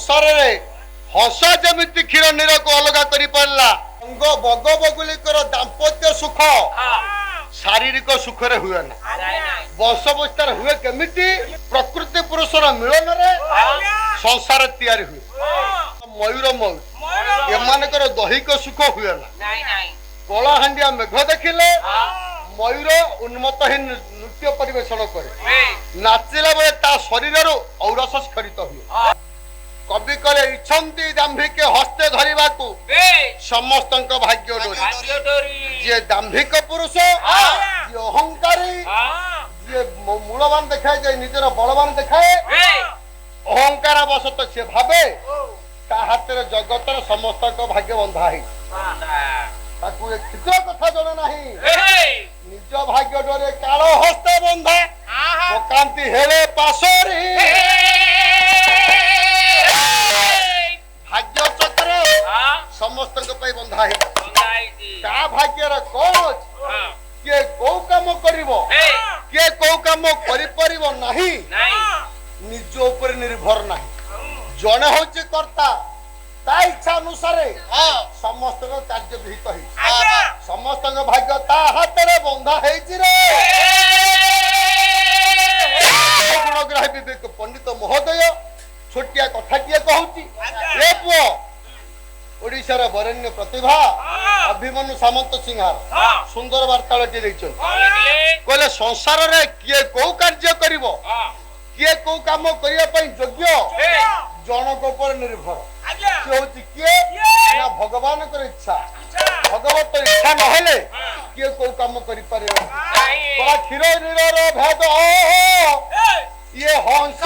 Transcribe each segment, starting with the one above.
संसार रे हस जमिति क्षीर नीर को अलग कर पारा अंग बग बगुलिकर दाम्पत्य सुख शारीरिक सुख रे हुए ना वंश विस्तार हुए केमिति प्रकृति पुरुषर मिलन रे संसार तैयारी हुए मयूर मयूर एमानकर दैहिक सुख हुए ना कलाहांडिया मेघ देखिले मयूर उन्मत्तहीन नृत्य परिवेशन करे नाचिला बेले ता शरीर औरस स्खलित हुए कवि कले इच्छन्ति दाम्भिके हस्ते धरिबाकू समस्तଙ୍କ भाग्य डोरी जे दाम्भिक पुरुष जे अहंकारी जे मूलवान देखाए जे निजर बलवान देखाए अहंकार बसत से भावे ता हाथ जगतर समस्तଙ୍କ भाग्य बंधा है ताकू एक चित्र कथा जण नाही निज भाग्य डोरे काल हस्ते बंधा पकांती हेले पासरी भाग्य चक्र समस्त बंधा है का भाग्यर कोच किए कौ काम करिवो किए कौ काम करि परिवो नाही निज ऊपर निर्भर नाही जने होची कर्ता ता इच्छा अनुसार समस्त कार्य विहित है समस्त भाग्य ता हाथ रे बंधा हेछि रे गुणग्राही विवेक पंडित महोदय छोटिया कथा किए कहूची ए पुओ ओडिशार वरेण्य प्रतिभा अभिमन्यु सामंत सिंहार सुंदर वार्ताटी देछन कहले संसार रे किए को कार्य करिवो किए को काम करिया पई योग्य जनक ऊपर निर्भर से होची किए ना भगवान कर इच्छा भगवत इच्छा न हेले किए को काम करि पारे तोरा क्षीर नीर भेद ये हंस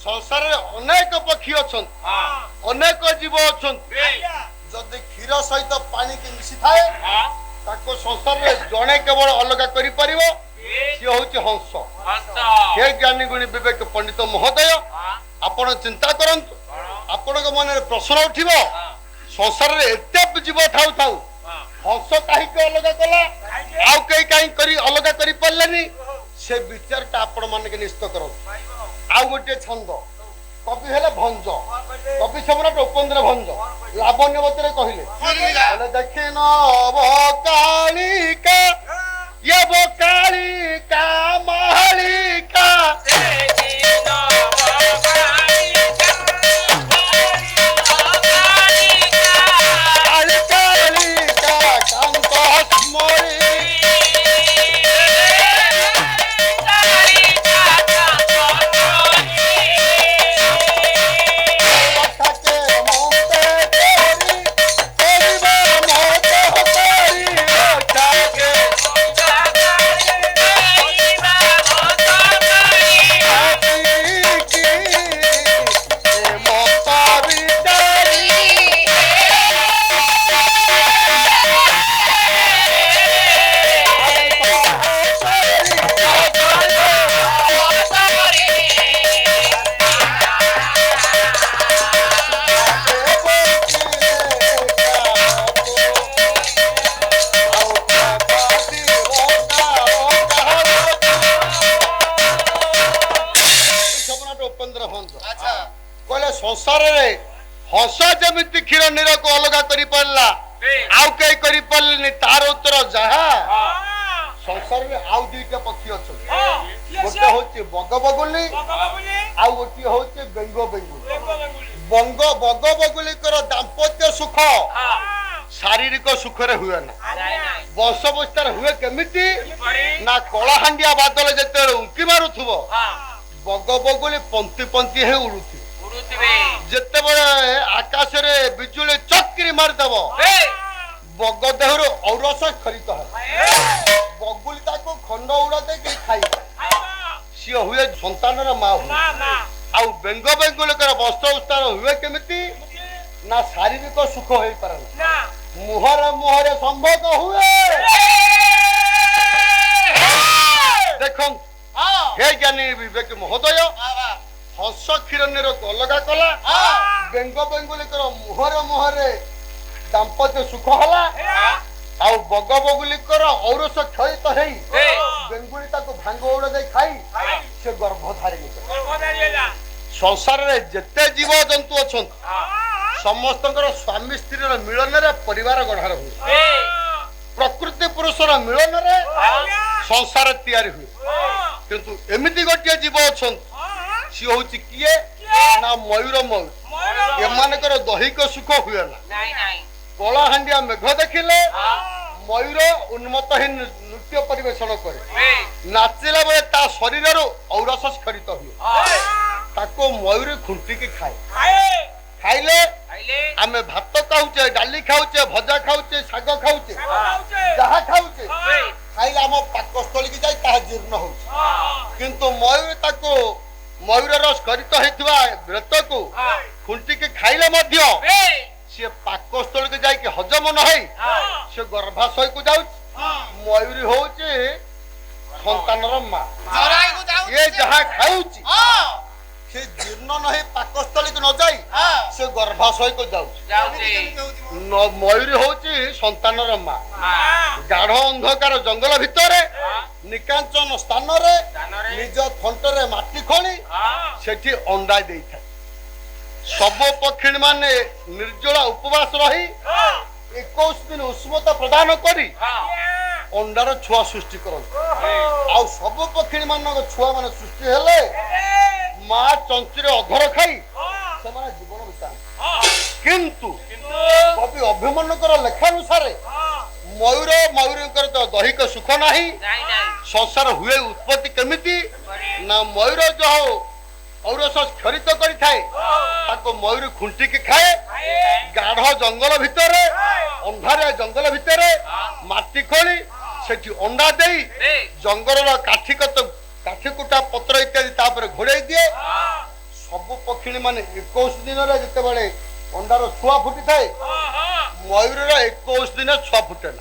संसार अनेक पक्षी अनेक जीव अच्छा जदि क्षीर सहित पानी की मिसी थाए ताको संसार रे जणे केवल अलग करि परिबो से होची हंस हे ज्ञानी गुणी विवेक पंडित महोदय आपण चिंता करंतु आपण के मन रे प्रश्न उठिबो संसार रे एते जीव थाउ थाउ हंस काहे के अलग कला आउ कई काहे करी अलग करि पल्लेनी से विचारटा आपण मन के निश्चित करो आउ गोटे छंद कवि हेले भंज कवि सम्राट उपेन्द्र भंज लावण्यवती कहले देखे नलिका ये कालिका मालिका संसार रे हस जमिति क्षीर नीर को अलग कर पारा आउ कई करि पल्लिनी तार उत्तर जहा संसार में आउ दुईटा पक्षी अछन गोटे होचे बग बगुली आउ गोटे होचे बेंग बेंगुली बग बगुली कर दाम्पत्य सुख शारीरिक सुख रे हुए ना वंशवस्थार हुए केमिति ना कलाहांडिया बादल जेते उंकी मारुथबो बग बगुली पंक्ति पंक्ति हे उड़ुथि जेते बळे आकाश रे बिजुली चक्री मार देबो बग देहरो औरस खरित है बगुली ताको खंड उड़ा दे के खाई सी हुए संतान रा मा आउ बेंग बेंगुली कर वंशवस्थार हुए केमिति ना शारीरिक सुख होई परना मुहरे संभोग हुए देखो हे ज्ञानी विवेक महोदय हंस क्षीरनेर अलगा कला बेंग बेंगुली मुहरे दाम्पत्य सुख हला आउ बग बगुली औरस क्षयित है बेंगुली ताको भांग उड़ा दे खाई से गर्भधारिणी संसार रे जेते जीव जंतु अछन समस्त स्वामी स्त्री मिलन रे परिवार गढ़ार हुए प्रकृति पुरुषर मिलन रे संसार तैयारी हुए किंतु एमिति गोटे जीव अछन सी होची किए ना मयूर मयूर एमानकर दैहिक सुख हुए ना कलाहांडिया मेघ देखिले मयूर उन्मत्तहीन नृत्य परिवेशन करे नाचिला बेले ता शरीर औरस स्खलित हुए ताको मयूर खुंटी के खाए खाइले आमे भात खाऊचे डाली खाऊचे भजा खाऊचे साग खाऊचे जहा खाऊचे खाइले आम पाकस्थली की जाई ता जीर्ण होउचे किंतु मयूर ताको मयूर रस स्खलित हेतिबा व्रत को खुंटी के खाइले मध्य से पाकस्थल के जाई के हजम न होई से गर्भाशय को जाउ मयूरी होउचे संतानर मां ये जहा खाऊची से जीर्ण नहीं पाकस्थली को न जाई से गर्भाशय को जाउ मयूरी होउची संतानर मां गाढ़ अंधकार जंगल भितरे निकांचन स्थान रे निज थंटरे माटी खोली सेठी अंडा देई था सब पक्षी माने निर्जला उपवास रही 21 दिन उष्मता प्रदान करी अंडार छुआ सृष्टि करन आउ सब पक्षी मान छुआ माने सृष्टि हेले मां चंचुरे अधर खाई से माने जीवन बितान किंतु कवि अभिमन्युकर लेखानुसार मयूर मयूरकर तो दैहिक सुख नाही संसार हुए उत्पत्ति केमिति ना मयूर जो औरस क्षरित करि थाए ताको मयूर खुंटी के खाए गाढ़ जंगल भितरे अंधारे जंगल भितरे माटी खोली सेठी अंडा देई जंगल काठी कुटा पत्र इत्यादि तापर घोड़े दिए सब पक्षी माने 21 दिन रे जते बेले अंडार छुआ फुटी थाए मयूर रे 21 दिन छुआ फुटे ना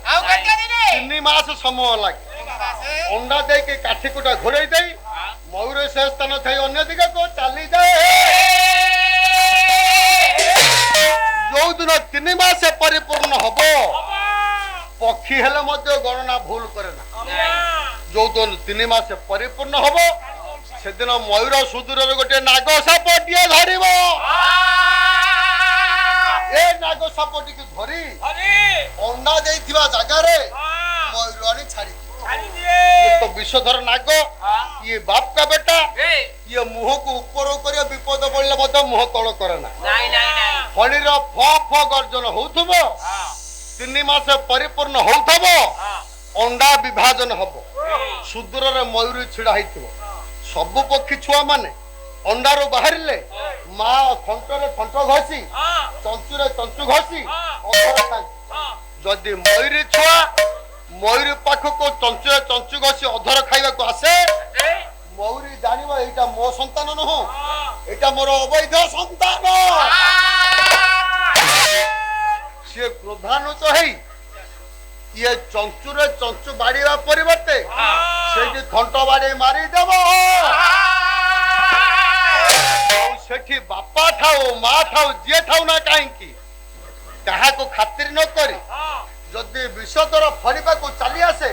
3 मास समय लागे अंडा दे के काठी कुटा घोड़े देई मयूर से स्थान थे अन्य दिग को चली जाए जो दिन 3 मास परिपूर्ण हम पक्षी हेले मध्य गणना भूल करे ना जो दिन 3 मास परिपूर्ण हम से दिन मयूर सुदूर गोटे नाग साप टे धर ए नाग साप टी धरी अंडा देइथिबा जगार मयूर आनी छाड़ी तो विषधर नाग ये बाप का बेटा ये मुह को ऊपर कर विपद पड़े मत मुह तल करे ना फणीर फ फ गर्जन होउथबो 3 मास परिपूर्ण होउथबो अंडा विभाजन हबो सुदूर रे मयूर छिड़ा हितबो सब पक्षी छुआ माने अंडारो बाहरिले मां थंटरे थंट घसी चंचुरे चंचु घसी अधर खाई जदि मयूर छुआ मयूर पाख को चंचुरे चंचु घसी अधर खाइबा को आसे मयूरी जानिबा एटा मो संतान नहो एटा मोर अवैध संतान से क्रोधानुत है ये चंचुरे चंचु बाड़ीबा परिवर्ते सेठी थंट बाड़ी मारी देबो सेठी बापा थाओ मां थाओ जे थाओ ना काहेकि कहा को खातिर न करी जदि विषधर फड़िबा को चली आसे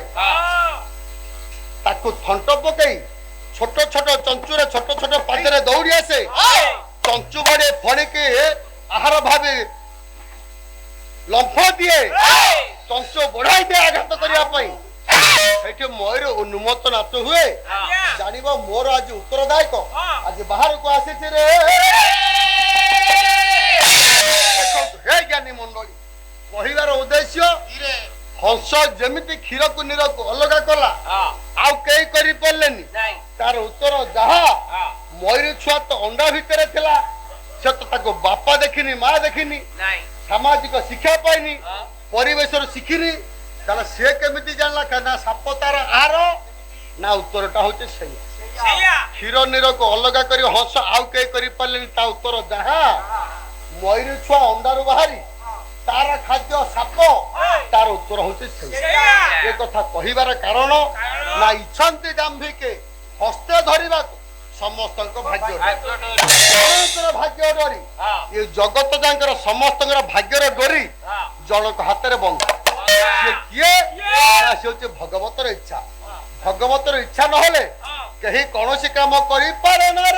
ताको थंट पकई छोट छोट चंचुरे छोट छोट पादरे दौड़ी आसे चंचु बड़े फणी के आहार भावे लंफ दिए ଯୋଉଠି ମୟୂର ଉନ୍ମତ୍ତ ନାଚ ହୁଏ ଜାଣିବ ମୋର ଆଜି ଉତ୍ତରଦାୟକ ଆଜି ବାହାରକୁ ଆସିଛି ରେ। ହେ ଜ୍ଞାନୀ ମଣ୍ଡଳୀ, କହିବାର ଉଦ୍ଦେଶ୍ୟ ହଂସ ଯେମିତି କ୍ଷୀରକୁ ନୀରକୁ ଅଲଗା କଲା ଆଉ କେହି କରିପାରିଲେନି। ତାର ଉତ୍ତର ଯାହା, ମୟୂର ଛୁଆ ତ ଅଣ୍ଡା ଭିତରେ ଥିଲା, ସେ ତ ତାକୁ ବାପା ଦେଖିନି, ମା ଦେଖିନି, ସାମାଜିକ ଶିକ୍ଷା ପାଇନି, ପରିବେଶରୁ ଶିଖିନି, ତାହେଲେ ସେ କେମିତି ଜାଣିଲା ନା ସାପ ତାର ଆହାର? ନା ଉତ୍ତରଟା ହଉଛି ସେଇଆ। କ୍ଷୀର ନୀରକୁ ଅଲଗା କରି ହଂସ ଆଉ କେହି କରିପାରିଲେନି। ତା ଉତ୍ତର ଯାହା, ମୟୂର ଛୁଆ ଅଣ୍ଡାରୁ ବାହାରି ତାର ଖାଦ୍ୟ ସାପ, ତାର ଉତ୍ତର ହଉଛି ସେଇଆ। ଏ କଥା କହିବାର କାରଣ ନା ଇଚ୍ଛନ୍ତି ଦାମ୍ଭିକେ ହସ୍ତେ ଧରିବାକୁ ସମସ୍ତଙ୍କ ଭାଗ୍ୟ ଭାଗ୍ୟ ଡୋରି, ଏ ଜଗତ ଯାଙ୍କର ସମସ୍ତଙ୍କର ଭାଗ୍ୟର ଡୋରି ଜଣଙ୍କ ହାତରେ ବନ୍ଧା। ସେ କିଏ? ସେ ହଉଛି ଭଗବତର ଇଚ୍ଛା। ଭଗବତର ଇଚ୍ଛା ନହେଲେ କେହି କୌଣସି କାମ କରିପାରେ ନାହିଁ।